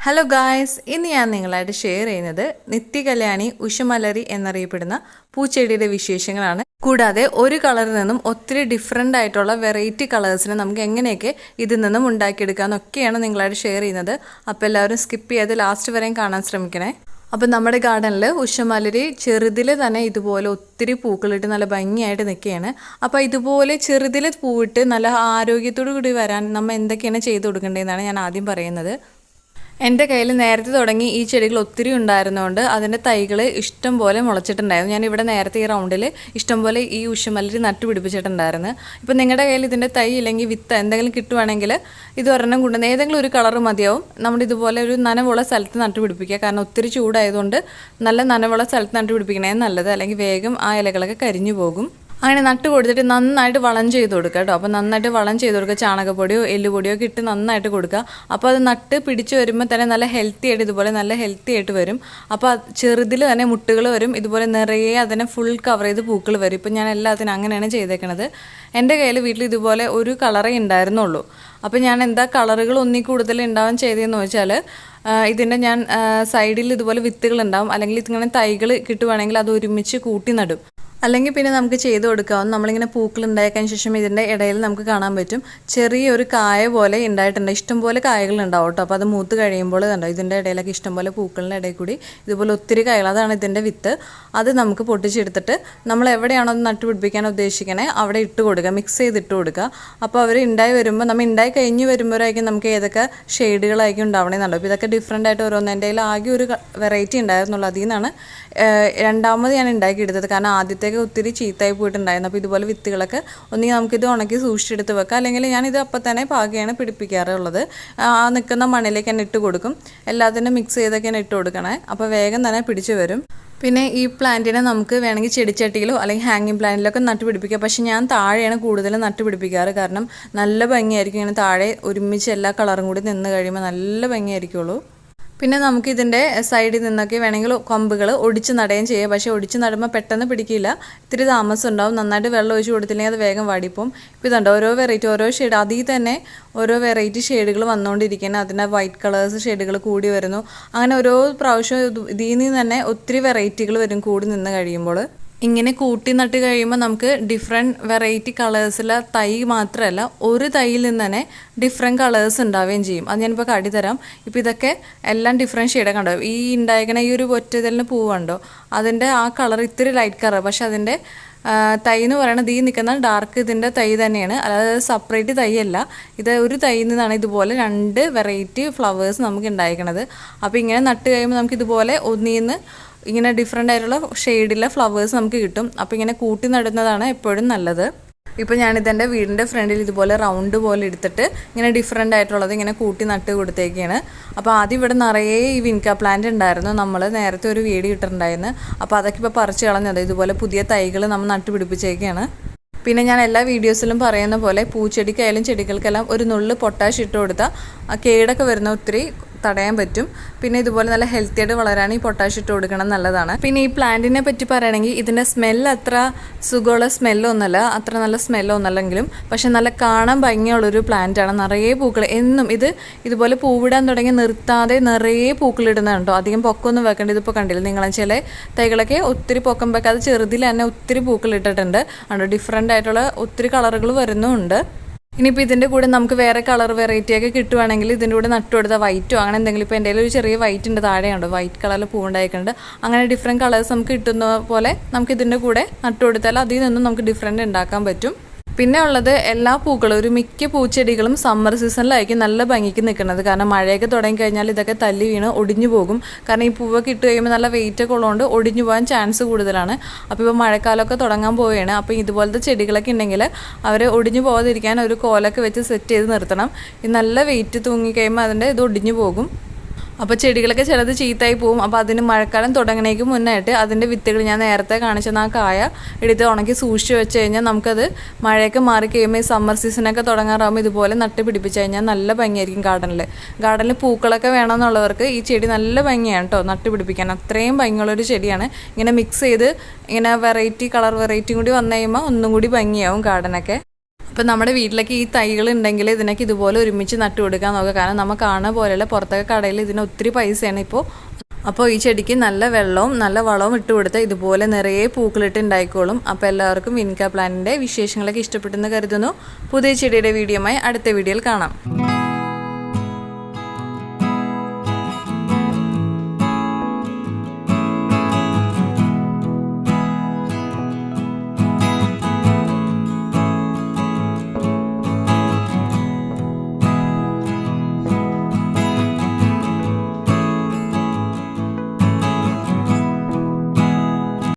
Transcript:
Hello guys, ഇന്ന് ഞാൻ നിങ്ങളായിട്ട് ഷെയർ ചെയ്യുന്നത് നിത്യകല്യാണി ഉഷമലരി എന്നറിയപ്പെടുന്ന പൂച്ചെടിയുടെ വിശേഷങ്ങളാണ്. കൂടാതെ ഒരു കളറിൽ നിന്നും ഒത്തിരി ഡിഫറെൻ്റ് ആയിട്ടുള്ള വെറൈറ്റി കളേഴ്സിനെ നമുക്ക് എങ്ങനെയൊക്കെ ഇതിൽ നിന്നും ഉണ്ടാക്കിയെടുക്കാമെന്നൊക്കെയാണ് നിങ്ങളായിട്ട് ഷെയർ ചെയ്യുന്നത്. അപ്പോൾ എല്ലാവരും സ്കിപ്പ് ചെയ്ത് ലാസ്റ്റ് വരെയും കാണാൻ ശ്രമിക്കണേ. അപ്പം നമ്മുടെ ഗാർഡനിൽ ഉഷമലരി ചെറുതിൽ തന്നെ ഇതുപോലെ ഒത്തിരി പൂക്കളിട്ട് നല്ല ഭംഗിയായിട്ട് നിൽക്കുകയാണ്. അപ്പോൾ ഇതുപോലെ ചെറുതിൽ പൂവിട്ട് നല്ല ആരോഗ്യത്തോടു കൂടി വരാൻ നമ്മൾ എന്തൊക്കെയാണ് ചെയ്ത് കൊടുക്കേണ്ടതെന്നാണ് ഞാൻ ആദ്യം പറയുന്നത്. എൻ്റെ കയ്യിൽ നേരത്തെ തുടങ്ങി ഈ ചെടികൾ ഒത്തിരി ഉണ്ടായിരുന്നതുകൊണ്ട് അതിൻ്റെ തൈകൾ ഇഷ്ടം പോലെ മുളച്ചിട്ടുണ്ടായിരുന്നു. ഞാനിവിടെ നേരത്തെ ഈ റൗണ്ടിൽ ഇഷ്ടം പോലെ ഈ ഉഷമലരി നട്ടുപിടിപ്പിച്ചിട്ടുണ്ടായിരുന്നു. ഇപ്പം നിങ്ങളുടെ കയ്യിൽ ഇതിൻ്റെ തൈ ഇല്ലെങ്കിൽ വിത്ത് എന്തെങ്കിലും കിട്ടുവാണെങ്കിൽ ഇത് ഒരെണ്ണം കൊണ്ടുവന്ന് ഏതെങ്കിലും ഒരു കളർ മതിയാവും. നമ്മുടെ ഇതുപോലെ ഒരു നനവുള്ള സ്ഥലത്ത് നട്ടുപിടിപ്പിക്കുക. കാരണം ഒത്തിരി ചൂടായതുകൊണ്ട് നല്ല നനവുള്ള സ്ഥലത്ത് നട്ടുപിടിപ്പിക്കണേ നല്ലത്, അല്ലെങ്കിൽ വേഗം ആ ഇലകളൊക്കെ കരിഞ്ഞു പോകും. അങ്ങനെ നട്ട് കൊടുത്തിട്ട് നന്നായിട്ട് വളം ചെയ്ത് കൊടുക്കുക കേട്ടോ. അപ്പോൾ നന്നായിട്ട് വളം ചെയ്ത് കൊടുക്കുക, ചാണകപ്പൊടിയോ എല്ലുപൊടിയോ ഒക്കെ ഇട്ട് നന്നായിട്ട് കൊടുക്കുക. അപ്പോൾ അത് നട്ട് പിടിച്ച് വരുമ്പോൾ തന്നെ നല്ല ഹെൽത്തി ആയിട്ട് ഇതുപോലെ നല്ല ഹെൽത്തി ആയിട്ട് വരും. അപ്പോൾ ചെറുതിൽ തന്നെ മുട്ടുകൾ വരും, ഇതുപോലെ നിറയെ അതിനെ ഫുൾ കവർ ചെയ്ത് പൂക്കൾ വരും. ഇപ്പം ഞാൻ എല്ലാത്തിനും അങ്ങനെയാണ് ചെയ്തേക്കണത്. എൻ്റെ കയ്യിൽ വീട്ടിൽ ഇതുപോലെ ഒരു കളറേ ഉണ്ടായിരുന്നുള്ളൂ. അപ്പോൾ ഞാൻ എന്താ കളറുകൾ ഒന്നി കൂടുതൽ ഉണ്ടാവാൻ ചെയ്തതെന്ന് വെച്ചാൽ ഇതിൻ്റെ ഞാൻ സൈഡിൽ ഇതുപോലെ വിത്തുകൾ ഉണ്ടാവും, അല്ലെങ്കിൽ ഇതിങ്ങനെ തൈകൾ കിട്ടുവാണെങ്കിൽ അത് ഒരുമിച്ച് കൂട്ടി നടും. അല്ലെങ്കിൽ പിന്നെ നമുക്ക് ചെയ്ത് കൊടുക്കാവും. നമ്മളിങ്ങനെ പൂക്കൾ ഉണ്ടാക്കിയതിന് ശേഷം ഇതിൻ്റെ ഇടയിൽ നമുക്ക് കാണാൻ പറ്റും ചെറിയൊരു കായ പോലെ ഉണ്ടായിട്ടുണ്ട്. ഇഷ്ടംപോലെ കായകൾ ഉണ്ടാവും കേട്ടോ. അപ്പോൾ അത് മൂത്ത് കഴിയുമ്പോൾ കണ്ടോ ഇതിൻ്റെ ഇടയിലൊക്കെ ഇഷ്ടംപോലെ പൂക്കളുടെ ഇടയിൽ കൂടി ഇതുപോലെ ഒത്തിരി കായകൾ, അതാണ് ഇതിൻ്റെ വിത്ത്. അത് നമുക്ക് പൊട്ടിച്ചെടുത്തിട്ട് നമ്മൾ എവിടെയാണോ അത് നട്ടുപിടിപ്പിക്കാൻ ഉദ്ദേശിക്കണേ അവിടെ ഇട്ട് കൊടുക്കുക, മിക്സ് ചെയ്ത് ഇട്ട് കൊടുക്കുക. അപ്പോൾ അവർ ഉണ്ടായി വരുമ്പോൾ നമ്മൾ ഉണ്ടായി കഴിഞ്ഞ് വരുമ്പോഴായിരിക്കും നമുക്ക് ഏതൊക്കെ ഷെയ്ഡുകളായിരിക്കും ഉണ്ടാവണമെന്നുണ്ടോ. അപ്പോൾ ഇതൊക്കെ ഡിഫറെൻ്റ് ആയിട്ട് ഓരോന്ന് എൻ്റെ കയ്യിൽ ആകെ ഒരു വെറൈറ്റി ഉണ്ടായിരുന്നുള്ളൂ. അതിൽ നിന്നാണ് രണ്ടാമത് ഞാൻ ഉണ്ടാക്കിയെടുത്തത്. കാരണം ആദ്യത്തെ ഒത്തിരി ചീത്തായി പോയിട്ടുണ്ടായിരുന്നു. അപ്പോൾ ഇതുപോലെ വിത്തുകളൊക്കെ ഒന്നെങ്കിൽ നമുക്കിത് ഉണക്കി സൂക്ഷിച്ചെടുത്ത് വെക്കാം, അല്ലെങ്കിൽ ഞാനിത് അപ്പം തന്നെ പാകിയാണ് പിടിപ്പിക്കാറുള്ളത്. ആ നിൽക്കുന്ന മണ്ണിലേക്ക് തന്നെ ഇട്ട് കൊടുക്കും. എല്ലാത്തിനും മിക്സ് ചെയ്തൊക്കെയാണ് ഇട്ട് കൊടുക്കണേ. അപ്പോൾ വേഗം തന്നെ പിടിച്ചു വരും. പിന്നെ ഈ പ്ലാന്റിനെ നമുക്ക് വേണമെങ്കിൽ ചെടിച്ചട്ടിയിലോ അല്ലെങ്കിൽ ഹാങ്ങിങ് പ്ലാന്റിലൊക്കെ നട്ടുപിടിപ്പിക്കാം. പക്ഷേ ഞാൻ താഴെയാണ് കൂടുതലും നട്ടുപിടിപ്പിക്കാറ്. കാരണം നല്ല ഭംഗിയായിരിക്കും ഇങ്ങനെ താഴെ ഒരുമിച്ച് എല്ലാ കളറും കൂടി നിന്ന് കഴിയുമ്പോൾ നല്ല ഭംഗിയായിരിക്കുള്ളൂ. പിന്നെ നമുക്ക് ഇതിൻ്റെ സൈഡിൽ നിന്നൊക്കെ വേണമെങ്കിൽ കൊമ്പുകൾ ഒടിച്ച് നടുകയും ചെയ്യാം. പക്ഷേ ഒടിച്ച് നടുമ്പോൾ പെട്ടെന്ന് പിടിക്കില്ല, ഇത്തിരി താമസം ഉണ്ടാവും. നന്നായിട്ട് വെള്ളം ഒഴിച്ച് കൊടുത്തില്ലെങ്കിൽ അത് വേഗം വാടിപ്പോവും. ഇപ്പോൾ ഇതുണ്ട് ഓരോ വെറൈറ്റി ഓരോ ഷെയ്ഡ്, അതിൽ തന്നെ ഓരോ വെറൈറ്റി ഷെയ്ഡുകൾ വന്നുകൊണ്ടിരിക്കുന്നത്. അതിൻ്റെ വൈറ്റ് കളേഴ്സ് ഷെയ്ഡുകൾ കൂടി വരുന്നു. അങ്ങനെ ഓരോ പ്രാവശ്യം ഇതിൽ നിന്ന് തന്നെ ഒത്തിരി വെറൈറ്റികൾ വരും കൂടി നിന്ന് കഴിയുമ്പോൾ. ഇങ്ങനെ കൂട്ടി നട്ട് കഴിയുമ്പോൾ നമുക്ക് ഡിഫറെൻറ്റ് വെറൈറ്റി കളേഴ്സിലെ തൈ മാത്രമല്ല ഒരു തൈയിൽ നിന്ന് തന്നെ ഡിഫറെൻറ്റ് കളേഴ്സ് ഉണ്ടാവുകയും ചെയ്യും. അത് ഞാനിപ്പോൾ കാട്ടിത്തരാം. ഇപ്പോൾ ഇതൊക്കെ എല്ലാം ഡിഫറെൻറ്റ് ഷെയ്ഡൊക്കെ കണ്ടോ. ഈ ഉണ്ടായിരിക്കണ ഈ ഒരു ഒറ്റതലിന് പൂവുണ്ടോ, അതിൻ്റെ ആ കളർ ഇത്തിരി ലൈറ്റ് കളർ. പക്ഷെ അതിൻ്റെ തൈ എന്ന് പറയുന്നത് ഈ നിൽക്കുന്ന ഡാർക്ക് ഇതിൻ്റെ തൈ തന്നെയാണ്, അതായത് സെപ്പറേറ്റ് തൈ അല്ല. ഇത് ഒരു തൈയിൽ നിന്നാണ് ഇതുപോലെ 2 വെറൈറ്റി ഫ്ലവേഴ്സ് നമുക്ക് ഉണ്ടായിരിക്കണത്. അപ്പോൾ ഇങ്ങനെ നട്ട് കഴിയുമ്പോൾ നമുക്ക് ഇതുപോലെ ഒന്നിന്ന് ഇങ്ങനെ ഡിഫറെൻ്റ് ആയിട്ടുള്ള ഷെയ്ഡിലെ ഫ്ലവേഴ്സ് നമുക്ക് കിട്ടും. അപ്പോൾ ഇങ്ങനെ കൂട്ടി നടുന്നതാണ് എപ്പോഴും നല്ലത്. ഇപ്പോൾ ഞാനിതെൻ്റെ വീടിൻ്റെ ഫ്രണ്ടിൽ ഇതുപോലെ റൗണ്ട് പോലെ എടുത്തിട്ട് ഇങ്ങനെ ഡിഫറെൻ്റ് ആയിട്ടുള്ളത് ഇങ്ങനെ കൂട്ടി നട്ട് കൊടുത്തേക്കാണ്. അപ്പോൾ ആദ്യം ഇവിടെ നിറയെ ഈ വിൻക പ്ലാന്റ് ഉണ്ടായിരുന്നു. നമ്മൾ നേരത്തെ ഒരു വീഡിയോ ഇട്ടിട്ടുണ്ടായിരുന്നു. അപ്പോൾ അതൊക്കെ ഇപ്പോൾ പറിച്ച് കളഞ്ഞത്. ഇതുപോലെ പുതിയ തൈകൾ നമ്മൾ നട്ടുപിടിപ്പിച്ചേക്കാണ്. പിന്നെ ഞാൻ എല്ലാ വീഡിയോസിലും പറയുന്ന പോലെ പൂച്ചെടിക്കായാലും ചെടികൾക്കെല്ലാം ഒരു നുള്ള് പൊട്ടാഷ് ഇട്ട് കൊടുത്താൽ ആ കേടൊക്കെ വരുന്ന ഒത്തിരി തടയാൻ പറ്റും. പിന്നെ ഇതുപോലെ നല്ല ഹെൽത്തി ആയിട്ട് വളരാൻ ഈ പൊട്ടാഷ് ഇട്ട് കൊടുക്കണം നല്ലതാണ്. പിന്നെ ഈ പ്ലാന്റിനെ പറ്റി പറയുകയാണെങ്കിൽ ഇതിൻ്റെ സ്മെല്ല് അത്ര സുഖമുള്ള സ്മെല്ലൊന്നുമല്ല, അത്ര നല്ല സ്മെല്ലൊന്നുമല്ലെങ്കിലും പക്ഷെ നല്ല കാണാൻ ഭംഗിയുള്ളൊരു പ്ലാന്റാണ്. നിറയെ പൂക്കൾ എന്നും ഇതുപോലെ പൂവിടാൻ തുടങ്ങി നിർത്താതെ നിറയെ പൂക്കളിടുന്നുണ്ടോ. അധികം പൊക്കമൊന്നും വെക്കേണ്ട. ഇതിപ്പോൾ കണ്ടില്ല നിങ്ങൾ, ചില തൈകളൊക്കെ ഒത്തിരി പൊക്കം വെക്കാതെ ചെറുതിൽ തന്നെ ഒത്തിരി പൂക്കൾ ഇട്ടിട്ടുണ്ട്. ആണ് ഡിഫറെൻ്റ് ആയിട്ടുള്ള ഒത്തിരി കളറുകൾ വരുന്നുമുണ്ട്. ഇനിയിപ്പോൾ ഇതിൻ്റെ കൂടെ നമുക്ക് വേറെ കളർ വെറൈറ്റിയൊക്കെ കിട്ടുവാണെങ്കിൽ ഇതിൻ്റെ കൂടെ നട്ടു കൊടുത്താൽ വൈറ്റോ അങ്ങനെ എന്തെങ്കിലും. ഇപ്പോൾ എൻ്റെ ഒരു ചെറിയ വൈറ്റ് ഉണ്ട്, താഴെയുണ്ട് വൈറ്റ് കളറിൽ പൂവുണ്ടായിട്ടുണ്ട്. അങ്ങനെ ഡിഫറെൻറ്റ് കളേഴ്സ് നമുക്ക് കിട്ടുന്ന പോലെ നമുക്ക് ഇതിൻ്റെ കൂടെ നട്ടു കൊടുത്താൽ അതിൽ നിന്നും നമുക്ക് ഡിഫറെൻറ്റ് ഉണ്ടാക്കാൻ പറ്റും. പിന്നെ ഉള്ളത് എല്ലാ പൂക്കളും ഒരു മിക്ക പൂച്ചെടികളും സമ്മർ സീസണിലായിരിക്കും നല്ല ഭംഗിക്ക് നിൽക്കുന്നത്. കാരണം മഴയൊക്കെ തുടങ്ങിക്കഴിഞ്ഞാൽ ഇതൊക്കെ തല്ലി വീണ് ഒടിഞ്ഞു പോകും. കാരണം ഈ പൂവൊക്കെ ഇട്ട് കഴിയുമ്പോൾ നല്ല വെയിറ്റൊക്കെ ഉള്ളതുകൊണ്ട് ഒടിഞ്ഞു പോകാൻ ചാൻസ് കൂടുതലാണ്. അപ്പോൾ ഇപ്പോൾ മഴക്കാലമൊക്കെ തുടങ്ങാൻ പോവുകയാണ്. അപ്പോൾ ഇതുപോലത്തെ ചെടികളൊക്കെ ഉണ്ടെങ്കിൽ അവർ ഒടിഞ്ഞു പോകാതിരിക്കാൻ ഒരു കോലൊക്കെ വെച്ച് സെറ്റ് ചെയ്ത് നിർത്തണം. ഈ നല്ല വെയിറ്റ് തൂങ്ങിക്കഴിയുമ്പോൾ അതിൻ്റെ ഇത് ഒടിഞ്ഞു പോകും. അപ്പോൾ ചെടികളൊക്കെ ചിലത് ചീത്തായി പോവും. അപ്പോൾ അതിന് മഴക്കാലം തുടങ്ങണേക്ക് മുന്നായിട്ട് അതിൻ്റെ വിത്തുകൾ ഞാൻ നേരത്തെ കാണിച്ചെന്ന ആ കായ എടുത്ത് ഉണക്കി സൂക്ഷിച്ച് വെച്ച് കഴിഞ്ഞാൽ നമുക്കത് മഴയൊക്കെ മാറിക്കഴിയുമ്പോൾ ഈ സമ്മർ സീസണൊക്കെ തുടങ്ങാറാകുമ്പോൾ ഇതുപോലെ നട്ട് പിടിപ്പിച്ച് കഴിഞ്ഞാൽ നല്ല ഭംഗിയായിരിക്കും. ഗാർഡനിൽ പൂക്കളൊക്കെ വേണമെന്നുള്ളവർക്ക് ഈ ചെടി നല്ല ഭംഗിയാണ് കേട്ടോ നട്ട് പിടിപ്പിക്കാൻ. അത്രയും ഭംഗിയുള്ളൊരു ചെടിയാണ്. ഇങ്ങനെ മിക്സ് ചെയ്ത് ഇങ്ങനെ വെറൈറ്റി കളർ വെറൈറ്റിയും കൂടി വന്നു കഴിയുമ്പോൾ ഒന്നും കൂടി ഭംഗിയാവും ഗാർഡനൊക്കെ. അപ്പോൾ നമ്മുടെ വീട്ടിലൊക്കെ ഈ തൈകൾ ഉണ്ടെങ്കിൽ ഇതിനൊക്കെ ഇതുപോലെ ഒരുമിച്ച് നട്ടു കൊടുക്കാൻ നോക്കുക. കാരണം നമ്മൾ കാണുന്ന പോലെയല്ല, പുറത്തൊക്കെ കടയിൽ ഇതിന് ഒത്തിരി പൈസയാണ് ഇപ്പോൾ. അപ്പോൾ ഈ ചെടിക്ക് നല്ല വെള്ളവും നല്ല വളവും ഇട്ട് കൊടുത്താൽ ഇതുപോലെ നിറയെ പൂക്കളിട്ട് ഉണ്ടായിക്കോളും. അപ്പോൾ എല്ലാവർക്കും വിൻക പ്ലാന്റിൻ്റെ വിശേഷങ്ങളൊക്കെ ഇഷ്ടപ്പെട്ടെന്ന് കരുതുന്നു. പുതിയ ചെടിയുടെ വീഡിയോയുമായി അടുത്ത വീഡിയോയിൽ കാണാം.